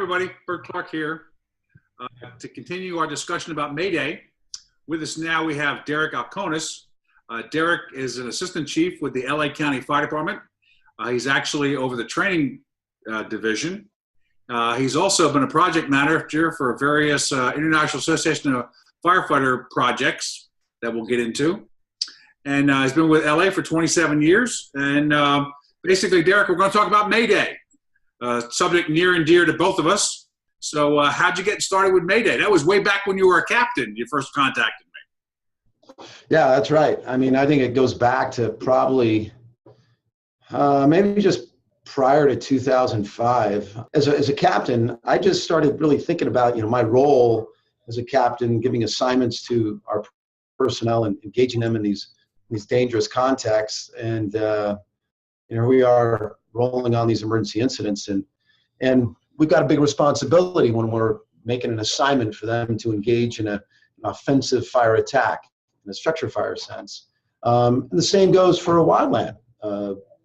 everybody. Bert Clark here. To continue our discussion about Mayday, with us now we have Derek Alkonis. Derek is an assistant chief with the LA County Fire Department. He's actually over the training division. He's also been a project manager for various International Association of Firefighter projects that we'll get into. And he's been with LA for 27 years. And basically, Derek, we're going to talk about Mayday, subject near and dear to both of us. So how'd you get started with Mayday? That was way back when you were a captain, you first contacted me. Yeah, that's right. I mean, I think it goes back to probably maybe just prior to 2005. As a captain, I just started really thinking about, my role as a captain, giving assignments to our personnel and engaging them in these dangerous contexts. And, we are rolling on these emergency incidents, and we've got a big responsibility when we're making an assignment for them to engage in an offensive fire attack in a structure fire sense. And the same goes for a wildland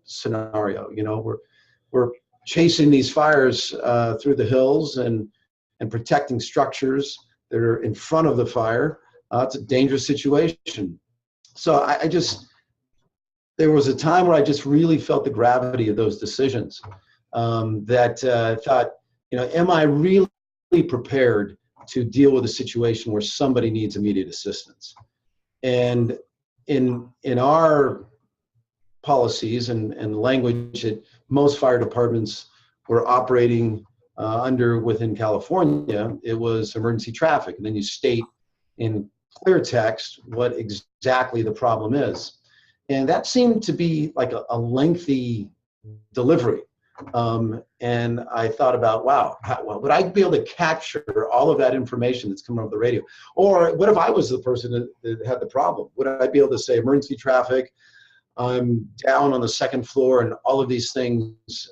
scenario. We're chasing these fires through the hills and protecting structures that are in front of the fire. It's a dangerous situation. So there was a time where I just really felt the gravity of those decisions. That thought, am I really prepared to deal with a situation where somebody needs immediate assistance? And in our policies and language that most fire departments were operating under within California, it was emergency traffic. And then you state in clear text what exactly the problem is. And that seemed to be like a lengthy delivery. And I thought about, wow, would I be able to capture all of that information that's coming over the radio? Or what if I was the person that had the problem? Would I be able to say emergency traffic, I'm down on the second floor and all of these things,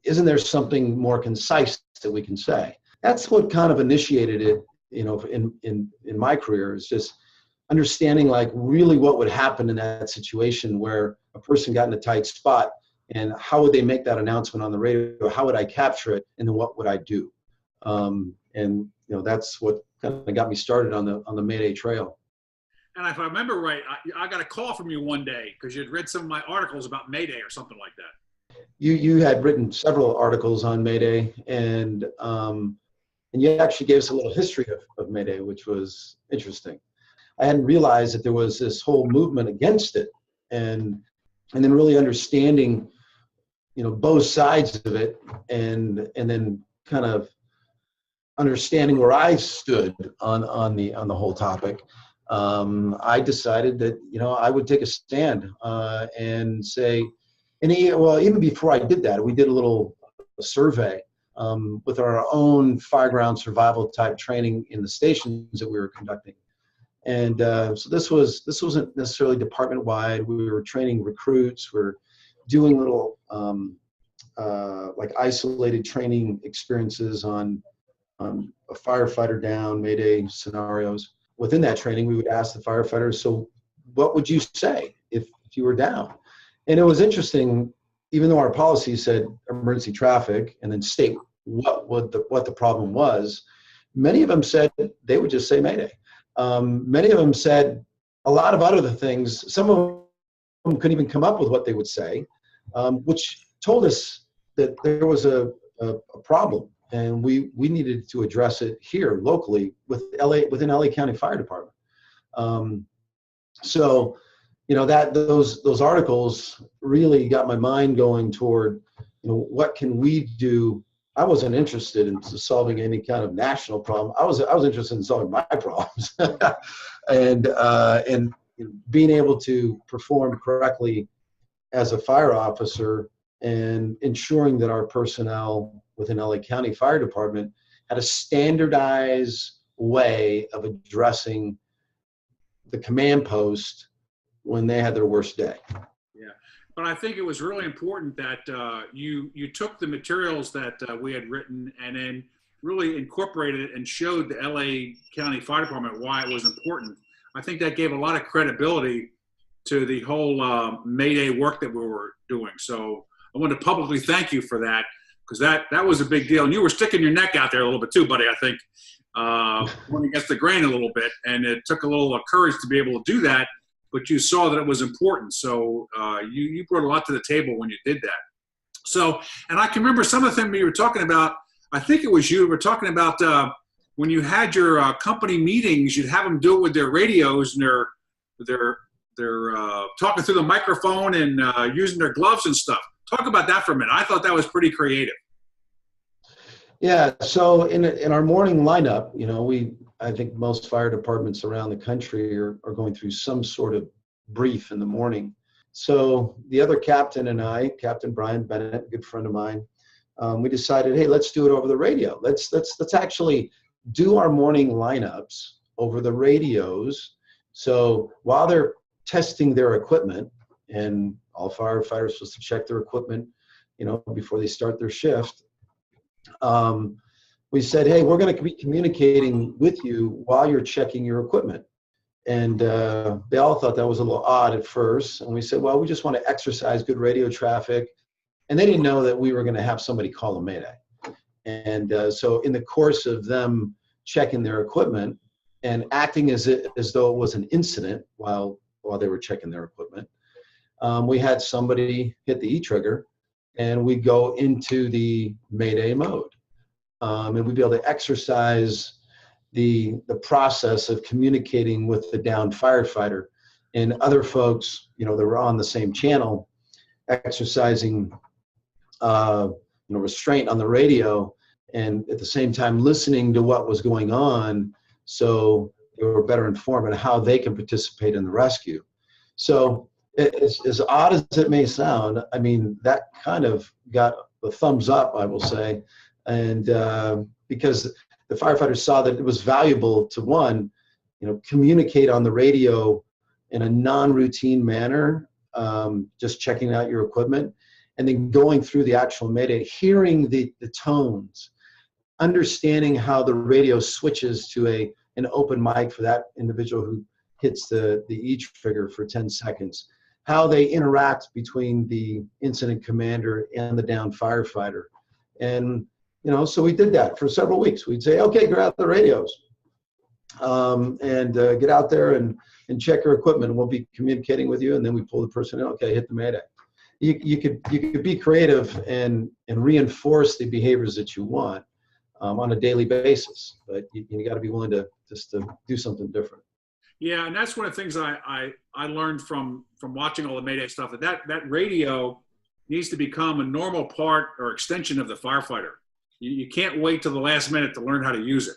isn't there something more concise that we can say? That's what kind of initiated it, in my career, is just understanding like really what would happen in that situation where a person got in a tight spot, and how would they make that announcement on the radio? How would I capture it? And then what would I do? That's what kind of got me started on the Mayday trail. And if I remember right, I got a call from you one day because you had read some of my articles about Mayday or something like that. You had written several articles on Mayday, and you actually gave us a little history of Mayday, which was interesting. I hadn't realized that there was this whole movement against it, and then really understanding, both sides of it, and then kind of understanding where I stood on the whole topic. I decided that I would take a stand and say, even before I did that, we did a little survey with our own fireground survival type training in the stations that we were conducting. And so this wasn't necessarily department wide. We were training recruits. We're doing little like isolated training experiences on a firefighter down, Mayday scenarios. Within that training, we would ask the firefighters, so what would you say if you were down? And it was interesting, even though our policy said emergency traffic and then state what the problem was, many of them said they would just say Mayday. Many of them said a lot of other things. Some of them couldn't even come up with what they would say, which told us that there was a problem, and we needed to address it here locally within LA County Fire Department. So those articles really got my mind going toward what can we do. I wasn't interested in solving any kind of national problem. I was interested in solving my problems, and being able to perform correctly as a fire officer, and ensuring that our personnel within LA County Fire Department had a standardized way of addressing the command post when they had their worst day. Yeah, but I think it was really important that you took the materials that we had written and then really incorporated it and showed the LA County Fire Department why it was important. I think that gave a lot of credibility to the whole Mayday work that we were doing. So I want to publicly thank you for that. because that was a big deal. And you were sticking your neck out there a little bit too, buddy, I think, going against the grain a little bit. And it took a little courage to be able to do that, but you saw that it was important. So you brought a lot to the table when you did that. So, and I can remember some of the things you were talking about. I think it was you were talking about when you had your company meetings, you'd have them do it with their radios and they're talking through the microphone and using their gloves and stuff. Talk about that for a minute. I thought that was pretty creative. Yeah. So in our morning lineup, I think most fire departments around the country are going through some sort of brief in the morning. So the other captain and I, Captain Brian Bennett, a good friend of mine, we decided, hey, let's do it over the radio. Let's actually do our morning lineups over the radios. So while they're testing their equipment, and all firefighters are supposed to check their equipment, before they start their shift, we said, hey, we're going to be communicating with you while you're checking your equipment. And they all thought that was a little odd at first. And we said, well, we just want to exercise good radio traffic. And they didn't know that we were going to have somebody call a Mayday. And so in the course of them checking their equipment and acting as though it was an incident while they were checking their equipment, we had somebody hit the E-trigger and we go into the Mayday mode. And we'd be able to exercise the process of communicating with the downed firefighter and other folks, that were on the same channel, exercising, restraint on the radio, and at the same time listening to what was going on, so they were better informed on how they can participate in the rescue. So as odd as it may sound, I mean, that kind of got a thumbs up, I will say, and because the firefighters saw that it was valuable to, one, communicate on the radio in a non-routine manner, just checking out your equipment, and then going through the actual Mayday, hearing the tones, understanding how the radio switches to an open mic for that individual who hits the E-trigger for 10 seconds, how they interact between the incident commander and the downed firefighter. And so we did that for several weeks. We'd say, okay, grab the radios and get out there and check your equipment. We'll be communicating with you. And then we pull the person in, okay, hit the Mayday. You could be creative and reinforce the behaviors that you want on a daily basis, but you got to be willing to do something different. Yeah, and that's one of the things I learned from watching all the Mayday stuff, that radio needs to become a normal part or extension of the firefighter. You can't wait till the last minute to learn how to use it.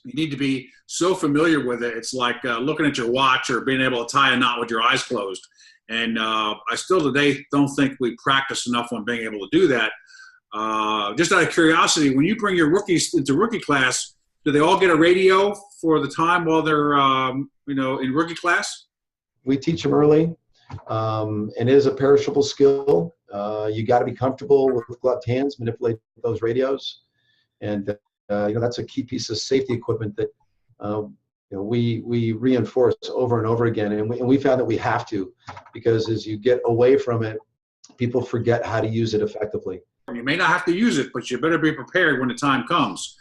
You need to be so familiar with it. It's like looking at your watch or being able to tie a knot with your eyes closed. And I still today don't think we practice enough on being able to do that. Just out of curiosity, when you bring your rookies into rookie class, do they all get a radio for the time while they're in rookie class? We teach them early. It is a perishable skill. You got to be comfortable with gloved hands, manipulate those radios, and that's a key piece of safety equipment that we reinforce over and over again. And we found that we have to, because as you get away from it, people forget how to use it effectively. You may not have to use it, but you better be prepared when the time comes.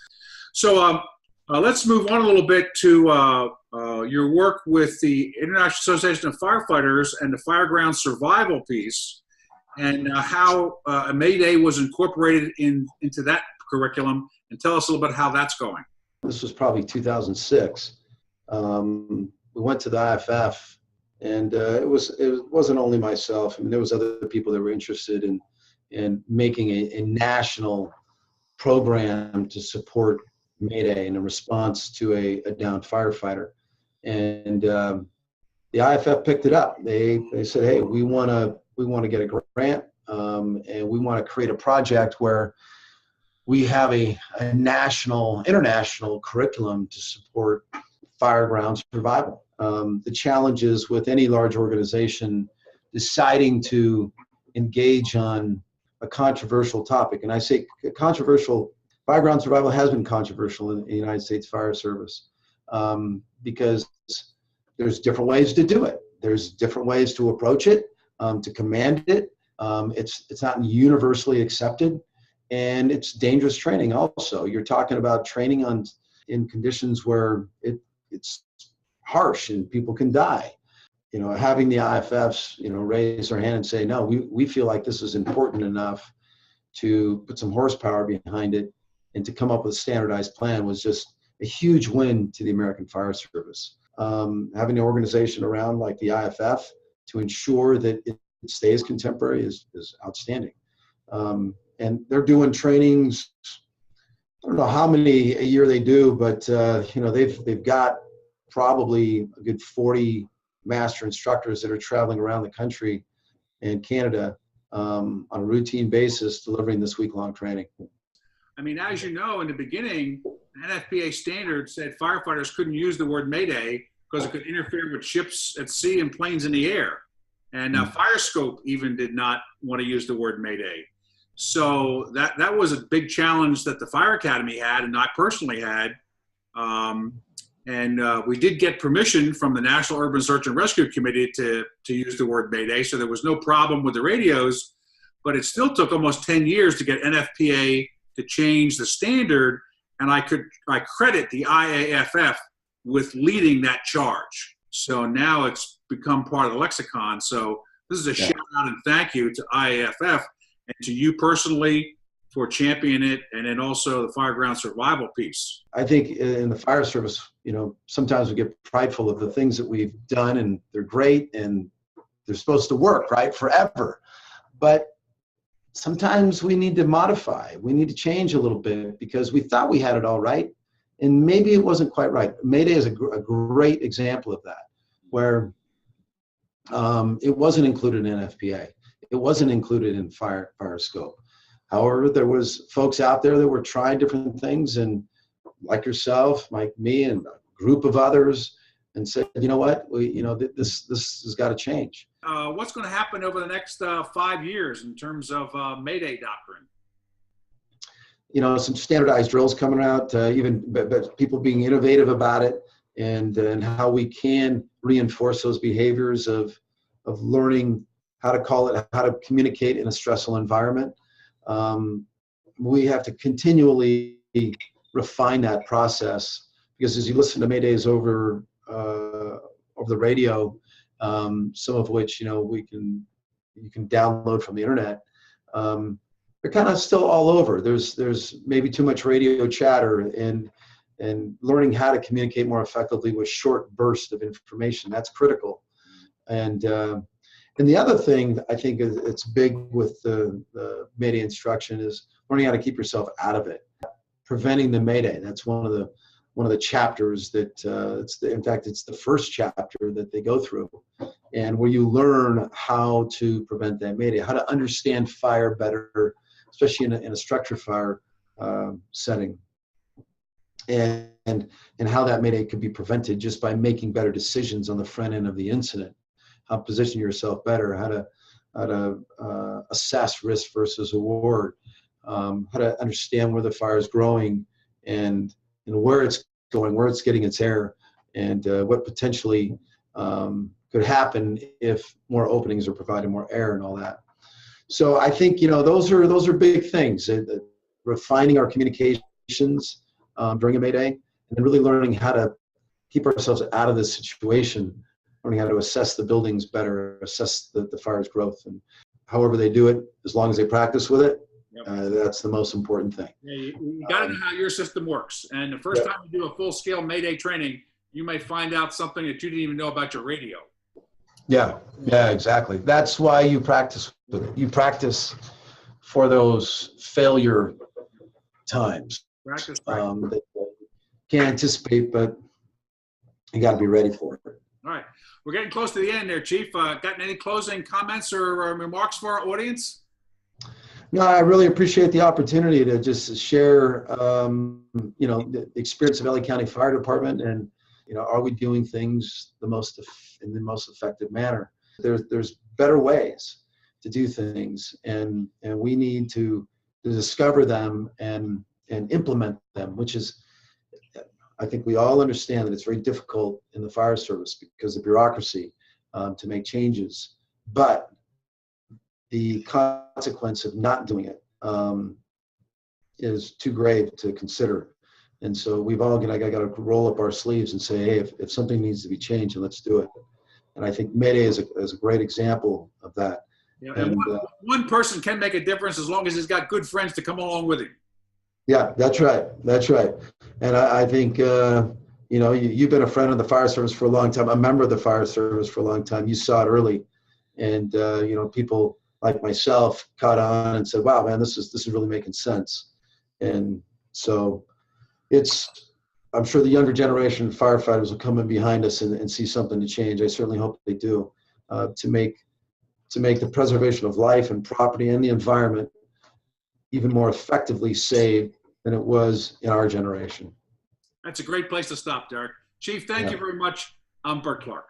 So let's move on a little bit to your work with the International Association of Firefighters and the Fireground Survival piece, and how a Mayday was incorporated into that curriculum. And tell us a little bit how that's going. This was probably 2006. We went to the IFF, and it wasn't only myself. I mean, there was other people that were interested in making a national program to support Mayday in a response to a downed firefighter. And the IFF picked it up. They said, hey, we want to get a grant, and we want to create a project where we have a international curriculum to support fireground survival. The challenges with any large organization deciding to engage on a controversial topic, and I say controversial, fireground survival has been controversial in the United States Fire Service, because there's different ways to do it. There's different ways to approach it, to command it. It's not universally accepted. and it's dangerous training also. You're talking about training in conditions where it's harsh and people can die. Having the IFFs, raise their hand and say, no, we feel like this is important enough to put some horsepower behind it and to come up with a standardized plan was just a huge win to the American Fire Service. Having an organization around like the IFF to ensure that it stays contemporary is outstanding. And they're doing trainings. I don't know how many a year they do, but they've got probably a good 40 master instructors that are traveling around the country and Canada on a routine basis, delivering this week-long training. I mean, as you know, in the beginning, NFPA standard said firefighters couldn't use the word Mayday because it could interfere with ships at sea and planes in the air. And Firescope even did not want to use the word Mayday. So that was a big challenge that the Fire Academy had, and I personally had. We did get permission from the National Urban Search and Rescue Committee to use the word Mayday, so there was no problem with the radios, but it still took almost 10 years to get NFPA to change the standard, and I credit the IAFF with leading that charge. So now it's become part of the lexicon. So this is a shout out and thank you to IAFF and to you personally for championing it, and then also the fireground survival piece. I think in the fire service, sometimes we get prideful of the things that we've done, and they're great and they're supposed to work, right, forever. But sometimes we need to modify. We need to change a little bit because we thought we had it all right, and maybe it wasn't quite right. Mayday is a great example of that, where it wasn't included in NFPA. It wasn't included in fire scope. However, there was folks out there that were trying different things, and like yourself, like me, and a group of others, and said, you know what, this has got to change. What's going to happen over the next 5 years in terms of Mayday doctrine? Some standardized drills coming out, but people being innovative about it, and how we can reinforce those behaviors of learning how to call it, how to communicate in a stressful environment. We have to continually refine that process, because as you listen to Maydays over the radio, some of which you can download from the internet, they're kind of still all over. There's maybe too much radio chatter, and learning how to communicate more effectively with short bursts of information, that's critical. And the other thing I think it's big with the Mayday instruction is learning how to keep yourself out of it, preventing the Mayday. That's one of the chapters that in fact it's the first chapter that they go through, and where you learn how to prevent that Mayday, how to understand fire better, especially in a structure fire setting, and how that Mayday could be prevented just by making better decisions on the front end of the incident. How to position yourself better, how to assess risk versus reward, how to understand where the fire is growing, and where it's going, where it's getting its air, and what potentially could happen if more openings are provided, more air, and all that. So I think those are big things. Refining our communications during a Mayday, and then really learning how to keep ourselves out of this situation. Learning how to assess the buildings better, assess the fire's growth, and however they do it, as long as they practice with it, that's the most important thing. Yeah, you got to know how your system works. And the first time you do a full-scale Mayday training, you may find out something that you didn't even know about your radio. Yeah, exactly. That's why you practice with it. You practice for those failure times. Practice. That you can't anticipate, but you got to be ready for it. All right. We're getting close to the end there, Chief. Got any closing comments or remarks for our audience? No, I really appreciate the opportunity to just share, the experience of LA County Fire Department, and, are we doing things in the most effective manner? There's better ways to do things, and we need to discover them and implement them, which is, I think we all understand that it's very difficult in the fire service because of bureaucracy to make changes, but the consequence of not doing it is too grave to consider. And so we've all got to roll up our sleeves and say, hey, if something needs to be changed, let's do it. And I think Mayday is a great example of that. Yeah, and one person can make a difference as long as he's got good friends to come along with him. Yeah, that's right. That's right. And I think, you've been a friend of the fire service for a long time, a member of the fire service for a long time. You saw it early. And, people like myself caught on and said, wow, man, this is really making sense. And so I'm sure the younger generation of firefighters will come in behind us and see something to change. I certainly hope they do, to make the preservation of life and property and the environment even more effectively saved than it was in our generation. That's a great place to stop, Derek. Chief, thank you very much. I'm Bert Clark.